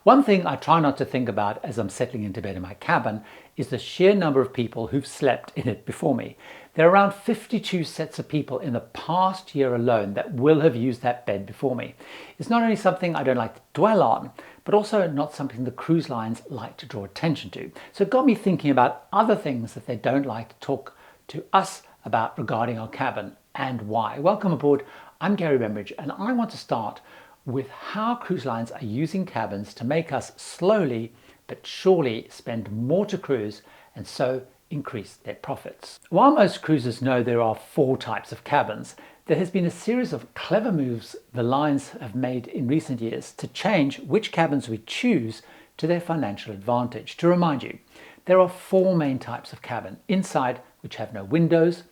One thing I try not to think about as I'm settling into bed in my cabin is the sheer number of people who've slept in it before me. There are around 52 sets of people in the past year alone that will have used that bed before me. It's not only something I don't like to dwell on, but also not something the cruise lines like to draw attention to. So it got me thinking about other things that they don't like to talk to us about regarding our cabin and why. Welcome aboard. I'm Gary Bembridge, and I want to start with how cruise lines are using cabins to make us slowly but surely spend more to cruise and so increase their profits. While most cruisers know there are 4 types of cabins, there has been a series of clever moves the lines have made in recent years to change which cabins we choose to their financial advantage. To remind you, there are 4 main types of cabin: inside, which have no windows;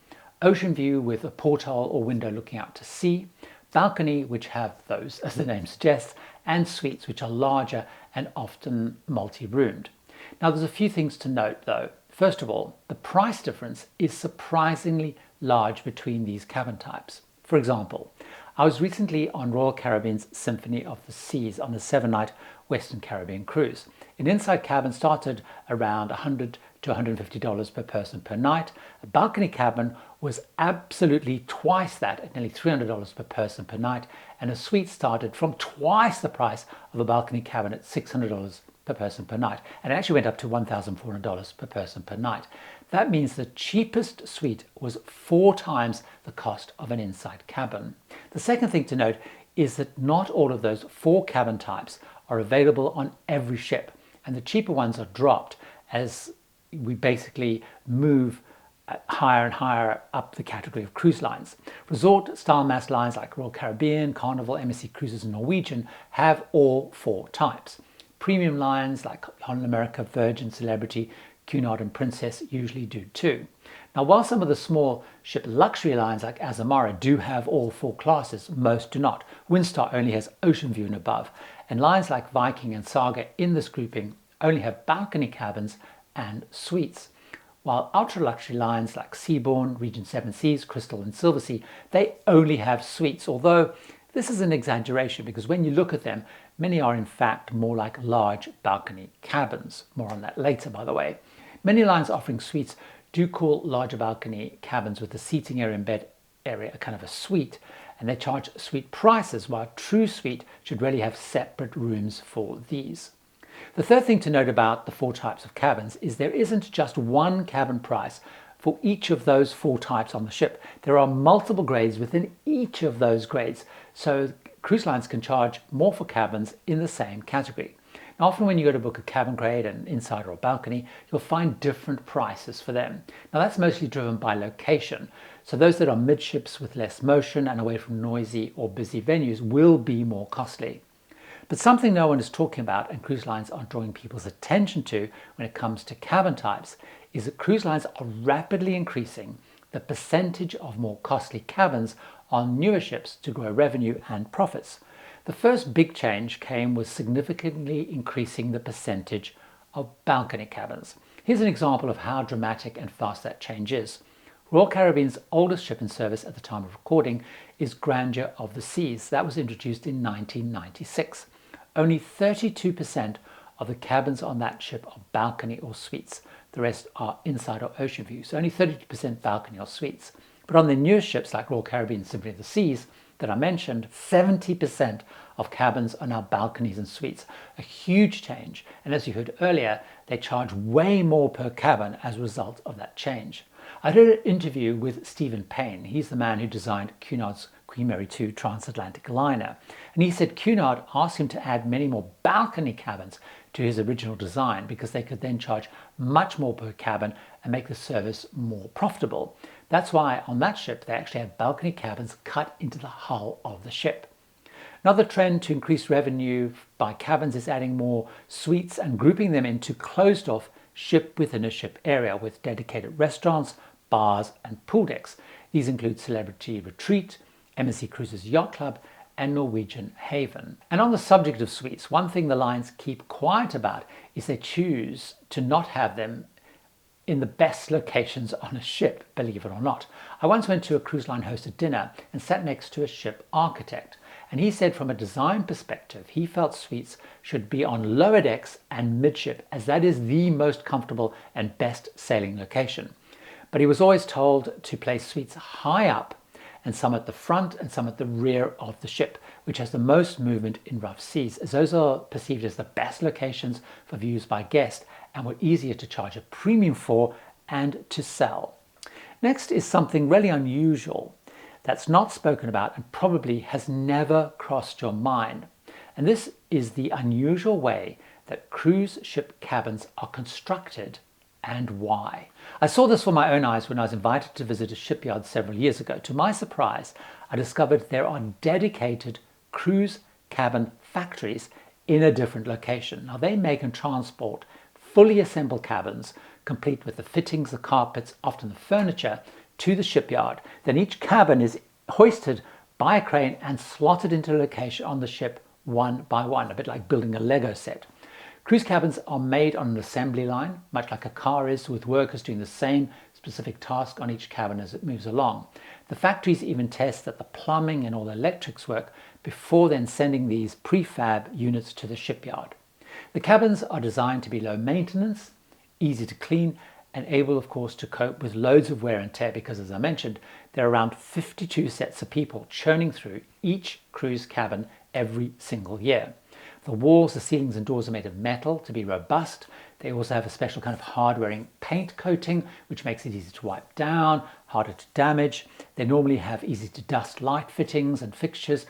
ocean view with a porthole or window looking out to sea; balcony, which have those as the name suggests; and suites, which are larger and often multi-roomed. Now there's a few things to note though. First of all, the price difference is surprisingly large between these cabin types. For example, I was recently on Royal Caribbean's Symphony of the Seas on a 7-night Western Caribbean cruise. An inside cabin started around $100 to $150 per person per night. A balcony cabin was absolutely twice that at nearly $300 per person per night, and a suite started from twice the price of a balcony cabin at $600 per person per night, and it actually went up to $1,400 per person per night. That means the cheapest suite was 4 times the cost of an inside cabin. The second thing to note is that not all of those 4 cabin types are available on every ship, and the cheaper ones are dropped as we basically move higher and higher up the category of cruise lines. Resort style mass lines like Royal Caribbean, Carnival, MSC Cruises and Norwegian have all 4 types. Premium lines like Holland America, Virgin, Celebrity, Cunard and Princess usually do too. Now while some of the small ship luxury lines like Azamara do have all 4 classes, most do not. Windstar only has ocean view and above, and lines like Viking and Saga in this grouping only have balcony cabins and suites. While ultra luxury lines like Seabourn, Regent 7 Seas, Crystal and Silversea, they only have suites, although this is an exaggeration because when you look at them, many are in fact more like large balcony cabins. More on that later, by the way. Many lines offering suites do call larger balcony cabins with the seating area and bed area a kind of a suite, and they charge suite prices, while a true suite should really have separate rooms for these. The third thing to note about the 4 types of cabins is there isn't just one cabin price for each of those 4 types on the ship. There are multiple grades within each of those grades, so cruise lines can charge more for cabins in the same category. Now, often when you go to book a cabin grade, an inside or a balcony, you'll find different prices for them. Now that's mostly driven by location. So those that are midships with less motion and away from noisy or busy venues will be more costly. But something no one is talking about and cruise lines are drawing people's attention to when it comes to cabin types is that cruise lines are rapidly increasing the percentage of more costly cabins on newer ships to grow revenue and profits. The first big change came with significantly increasing the percentage of balcony cabins. Here's an example of how dramatic and fast that change is. Royal Caribbean's oldest ship in service at the time of recording is Grandeur of the Seas. That was introduced in 1996. Only 32% of the cabins on that ship are balcony or suites. The rest are inside or ocean view. So only 32% balcony or suites. But on the newest ships like Royal Caribbean Symphony of the Seas that I mentioned, 70% of cabins are now balconies and suites. A huge change. And as you heard earlier, they charge way more per cabin as a result of that change. I did an interview with Stephen Payne. He's the man who designed Cunard's Queen Mary 2 transatlantic liner. And he said Cunard asked him to add many more balcony cabins to his original design because they could then charge much more per cabin and make the service more profitable. That's why on that ship they actually had balcony cabins cut into the hull of the ship. Another trend to increase revenue by cabins is adding more suites and grouping them into closed off ship within a ship area with dedicated restaurants, bars and pool decks. These include Celebrity Retreat, MSC Cruises Yacht Club and Norwegian Haven. And on the subject of suites, one thing the lines keep quiet about is they choose to not have them in the best locations on a ship, believe it or not. I once went to a cruise line hosted dinner and sat next to a ship architect, And he said from a design perspective, he felt suites should be on lower decks and midship, as that is the most comfortable and best sailing location. But he was always told to place suites high up, and some at the front and some at the rear of the ship, which has the most movement in rough seas, as those are perceived as the best locations for views by guests and were easier to charge a premium for and to sell. Next is something really unusual that's not spoken about and probably has never crossed your mind. And this is the unusual way that cruise ship cabins are constructed and why. I saw this with my own eyes when I was invited to visit a shipyard several years ago. To my surprise, I discovered there are dedicated cruise cabin factories in a different location. Now, they make and transport fully assembled cabins, complete with the fittings, the carpets, often the furniture, to the shipyard. Then each cabin is hoisted by a crane and slotted into a location on the ship one by one, a bit like building a Lego set. Cruise cabins are made on an assembly line, much like a car is, with workers doing the same specific task on each cabin as it moves along. The factories even test that the plumbing and all the electrics work before then sending these prefab units to the shipyard. The cabins are designed to be low maintenance, easy to clean, and able, of course, to cope with loads of wear and tear because, as I mentioned, there are around 52 sets of people churning through each cruise cabin every single year. The walls, the ceilings and doors are made of metal to be robust. They also have a special kind of hard-wearing paint coating, which makes it easy to wipe down, harder to damage. They normally have easy-to-dust light fittings and fixtures.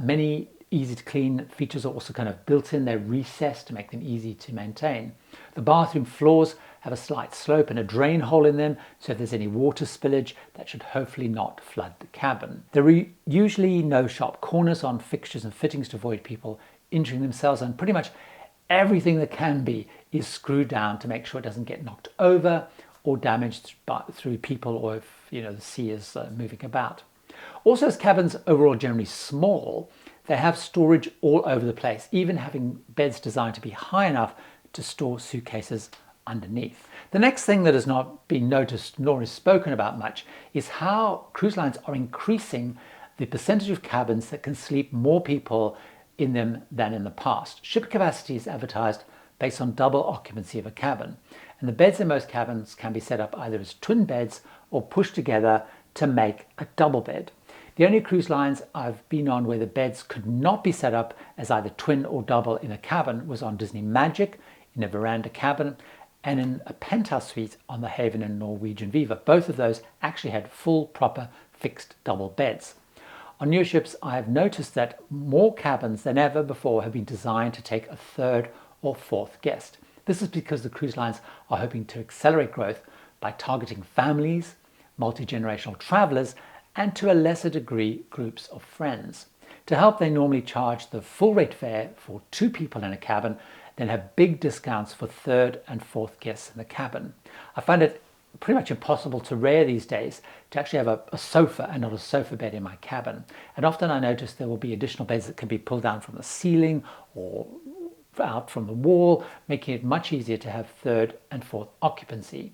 Many easy-to-clean features are also kind of built in. They're recessed to make them easy to maintain. The bathroom floors have a slight slope and a drain hole in them, so if there's any water spillage, that should hopefully not flood the cabin. There are usually no sharp corners on fixtures and fittings to avoid people injuring themselves, and pretty much everything that can be is screwed down to make sure it doesn't get knocked over or damaged through people, or if the sea is moving about. Also, as cabins overall generally small, they have storage all over the place, even having beds designed to be high enough to store suitcases underneath. The next thing that has not been noticed nor is spoken about much is how cruise lines are increasing the percentage of cabins that can sleep more people in them than in the past. Ship capacity is advertised based on double occupancy of a cabin, and the beds in most cabins can be set up either as twin beds or pushed together to make a double bed. The only cruise lines I've been on where the beds could not be set up as either twin or double in a cabin was on Disney Magic in a veranda cabin and in a penthouse suite on the Haven and Norwegian Viva. Both of those actually had full, proper, fixed double beds. On new ships, I have noticed that more cabins than ever before have been designed to take a third or fourth guest. This is because the cruise lines are hoping to accelerate growth by targeting families, multi-generational travelers, and to a lesser degree, groups of friends. To help, they normally charge the full rate fare for 2 people in a cabin, then have big discounts for third and fourth guests in the cabin. I find it pretty much impossible to rare these days to actually have a sofa and not a sofa bed in my cabin. And often I notice there will be additional beds that can be pulled down from the ceiling or out from the wall, making it much easier to have third and fourth occupancy.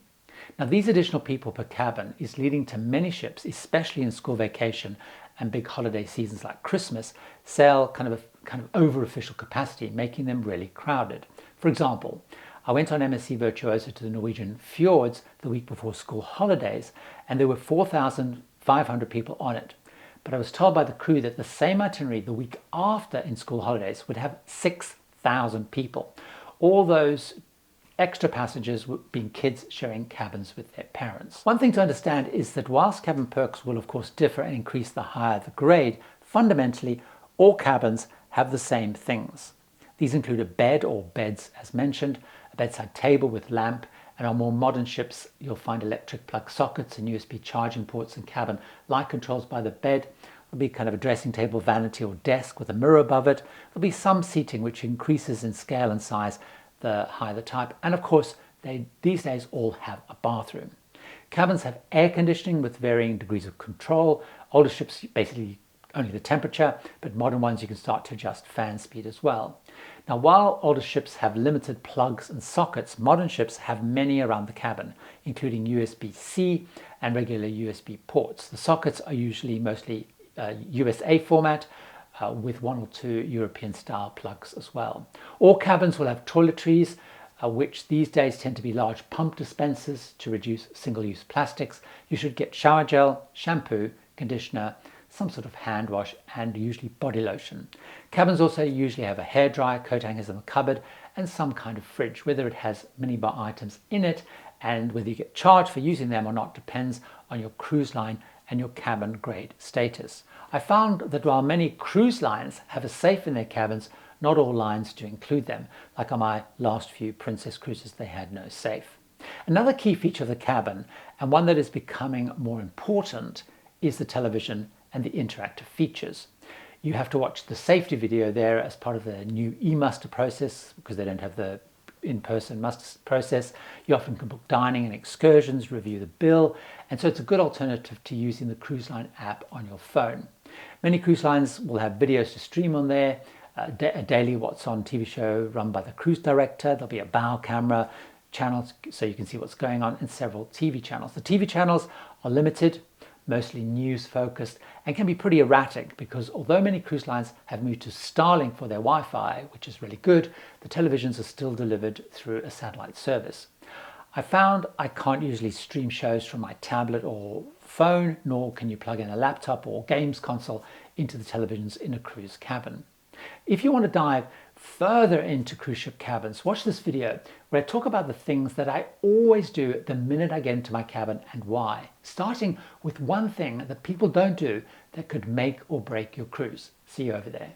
Now, these additional people per cabin is leading to many ships, especially in school vacation and big holiday seasons like Christmas, sail kind of over official capacity, making them really crowded. For example, I went on MSC Virtuoso to the Norwegian fjords the week before school holidays, and there were 4,500 people on it. But I was told by the crew that the same itinerary the week after in school holidays would have 6,000 people. All those extra passengers being kids sharing cabins with their parents. One thing to understand is that whilst cabin perks will of course differ and increase the higher the grade, fundamentally all cabins have the same things. These include a bed or beds as mentioned, a bedside table with lamp, and on more modern ships you'll find electric plug sockets and USB charging ports and cabin light controls by the bed. There'll be kind of a dressing table, vanity or desk with a mirror above it. There'll be some seating which increases in scale and size the higher the type, and of course they these days all have a bathroom. Cabins have air conditioning with varying degrees of control. Older ships basically only the temperature, but modern ones you can start to adjust fan speed as well. Now, while older ships have limited plugs and sockets, modern ships have many around the cabin, including USB-C and regular USB ports. The sockets are usually mostly USA format, with 1 or 2 European style plugs as well. All cabins will have toiletries, which these days tend to be large pump dispensers to reduce single-use plastics. You should get shower gel, shampoo, conditioner, some sort of hand wash, and usually body lotion. Cabins also usually have a hairdryer, coat hangers in the cupboard, and some kind of fridge. Whether it has minibar items in it and whether you get charged for using them or not depends on your cruise line and your cabin grade status. I found that while many cruise lines have a safe in their cabins, not all lines do include them. Like on my last few Princess cruises, they had no safe. Another key feature of the cabin, and one that is becoming more important, is the television and the interactive features. You have to watch the safety video there as part of the new e-muster process because they don't have the in-person muster process. You often can book dining and excursions, review the bill, and so it's a good alternative to using the cruise line app on your phone. Many cruise lines will have videos to stream on there, a daily what's on TV show run by the cruise director. There'll be a bow camera channels so you can see what's going on, and several TV channels. The TV channels are limited, mostly news focused, and can be pretty erratic because although many cruise lines have moved to Starlink for their Wi-Fi, which is really good, the televisions are still delivered through a satellite service. I found I can't usually stream shows from my tablet or phone, nor can you plug in a laptop or games console into the televisions in a cruise cabin. If you want to dive further into cruise ship cabins, watch this video where I talk about the things that I always do the minute I get into my cabin and why, starting with one thing that people don't do that could make or break your cruise. See you over there.